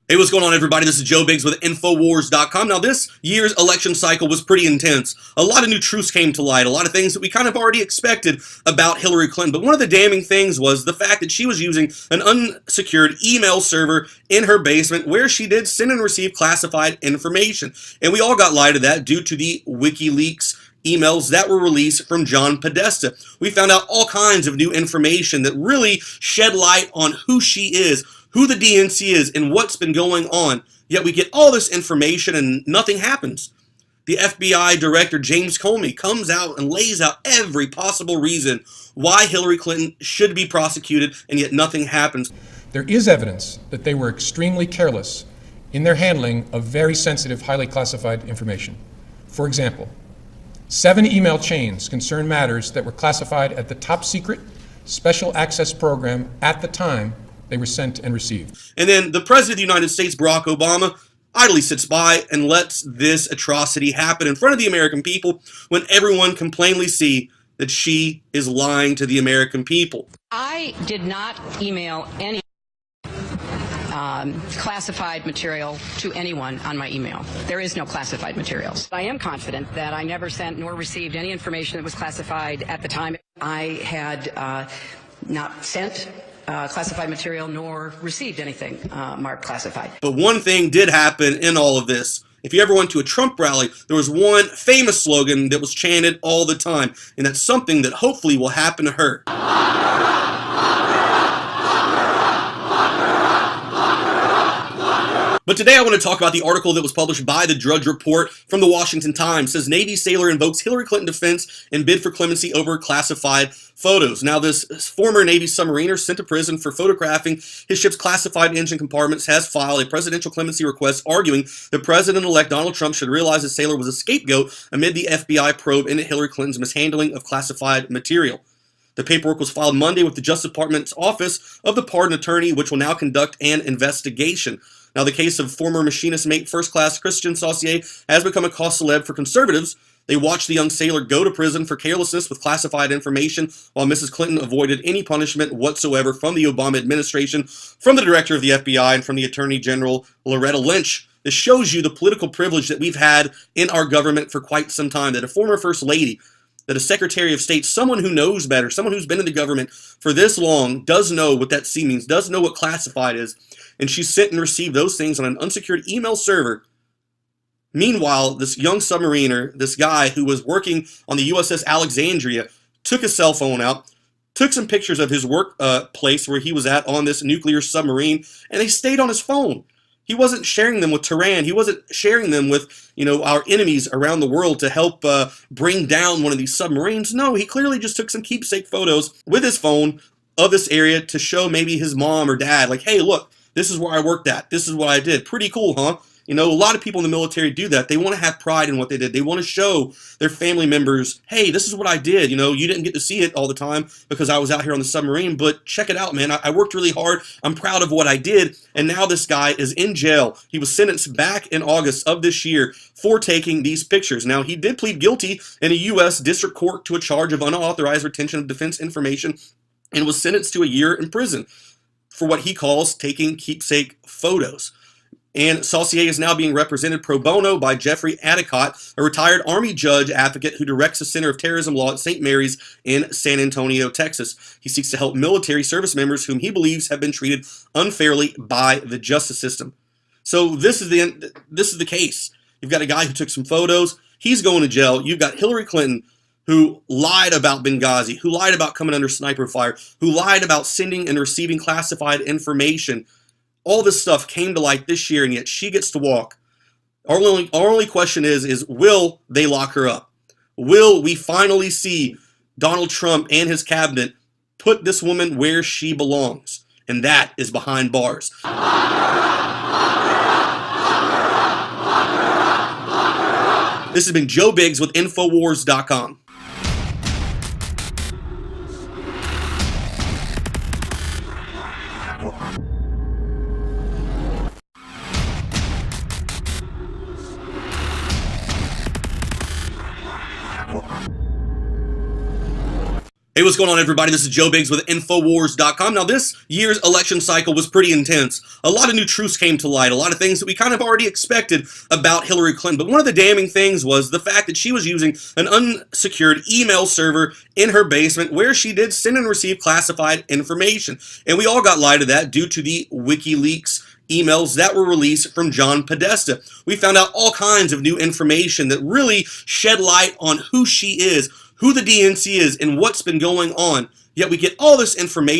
Hey, what's going on, everybody? This is Joe Biggs with Infowars.com. Now, this year's election cycle was pretty intense. A lot of new truths came to light, a lot of things that we kind of already expected about Hillary Clinton. But one of the damning things was the fact that she was using an unsecured email server in her basement where she did send and receive classified information. And we all got lied to that due to the WikiLeaks emails that were released from John Podesta. We found out all kinds of new information that really shed light on who she is, who the DNC is, and what's been going on. Yet we get all this information and nothing happens. The FBI Director James Comey comes out and lays out every possible reason why Hillary Clinton should be prosecuted, and yet nothing happens. There is evidence that they were extremely careless in their handling of very sensitive, highly classified information. For example, 7 email chains concern matters that were classified at the top secret special access program at the time they were sent and received. And then the President of the United States, Barack Obama, idly sits by and lets this atrocity happen in front of the American people when everyone can plainly see that she is lying to the American people. I did not email any classified material to anyone on my email. There is no classified materials. I am confident that I never sent nor received any information that was classified at the time. I had not sent classified material nor received anything marked classified. But one thing did happen in all of this. If you ever went to a Trump rally, there was one famous slogan that was chanted all the time, and that's something that hopefully will happen to her. But today I want to talk about the article that was published by the Drudge Report from the Washington Times. It says Navy sailor invokes Hillary Clinton defense and bid for clemency over classified photos. Now, this former Navy submariner sent to prison for photographing his ship's classified engine compartments has filed a presidential clemency request arguing that President-elect Donald Trump should realize the sailor was a scapegoat amid the FBI probe into Hillary Clinton's mishandling of classified material. The paperwork was filed Monday with the Justice Department's Office of the Pardon Attorney, which will now conduct an investigation. Now, the case of former machinist mate first class Christian Saucier has become a cause célèbre for conservatives. They watched the young sailor go to prison for carelessness with classified information, while Mrs. Clinton avoided any punishment whatsoever from the Obama administration, from the director of the FBI, and from the Attorney General Loretta Lynch. This shows you the political privilege that we've had in our government for quite some time, that a former First Lady, that a Secretary of State, someone who knows better, someone who's been in the government for this long, does know what that C means, does know what classified is, and she sent and received those things on an unsecured email server. Meanwhile, this young submariner, this guy who was working on the USS Alexandria, took his cell phone out, took some pictures of his work place where he was at on this nuclear submarine, and they stayed on his phone. He wasn't sharing them with Tehran. He wasn't sharing them with, our enemies around the world to help bring down one of these submarines. No, he clearly just took some keepsake photos with his phone of this area to show maybe his mom or dad, like, hey, look, this is where I worked at. This is what I did. Pretty cool, huh? A lot of people in the military do that. They want to have pride in what they did. They want to show their family members, hey, this is what I did. You didn't get to see it all the time because I was out here on the submarine, but check it out, man. I worked really hard. I'm proud of what I did. And now this guy is in jail. He was sentenced back in August of this year for taking these pictures. Now, he did plead guilty in a U.S. district court to a charge of unauthorized retention of defense information and was sentenced to a year in prison for what he calls taking keepsake photos. And Saucier is now being represented pro bono by Jeffrey Adicott, a retired Army judge advocate who directs the Center of Terrorism Law at St. Mary's in San Antonio, Texas. He seeks to help military service members whom he believes have been treated unfairly by the justice system. So this is the case. You've got a guy who took some photos. He's going to jail. You've got Hillary Clinton, who lied about Benghazi, who lied about coming under sniper fire, who lied about sending and receiving classified information. All this stuff came to light this year, and yet she gets to walk. Our only question is will they lock her up? Will we finally see Donald Trump and his cabinet put this woman where she belongs? And that is behind bars. This has been Joe Biggs with Infowars.com. Hey, what's going on, everybody? This is Joe Biggs with Infowars.com. Now, this year's election cycle was pretty intense. A lot of new truths came to light, a lot of things that we kind of already expected about Hillary Clinton. But one of the damning things was the fact that she was using an unsecured email server in her basement where she did send and receive classified information. And we all got lied to that due to the WikiLeaks emails that were released from John Podesta. We found out all kinds of new information that really shed light on who she is, who the DNC is, and what's been going on. Yet we get all this information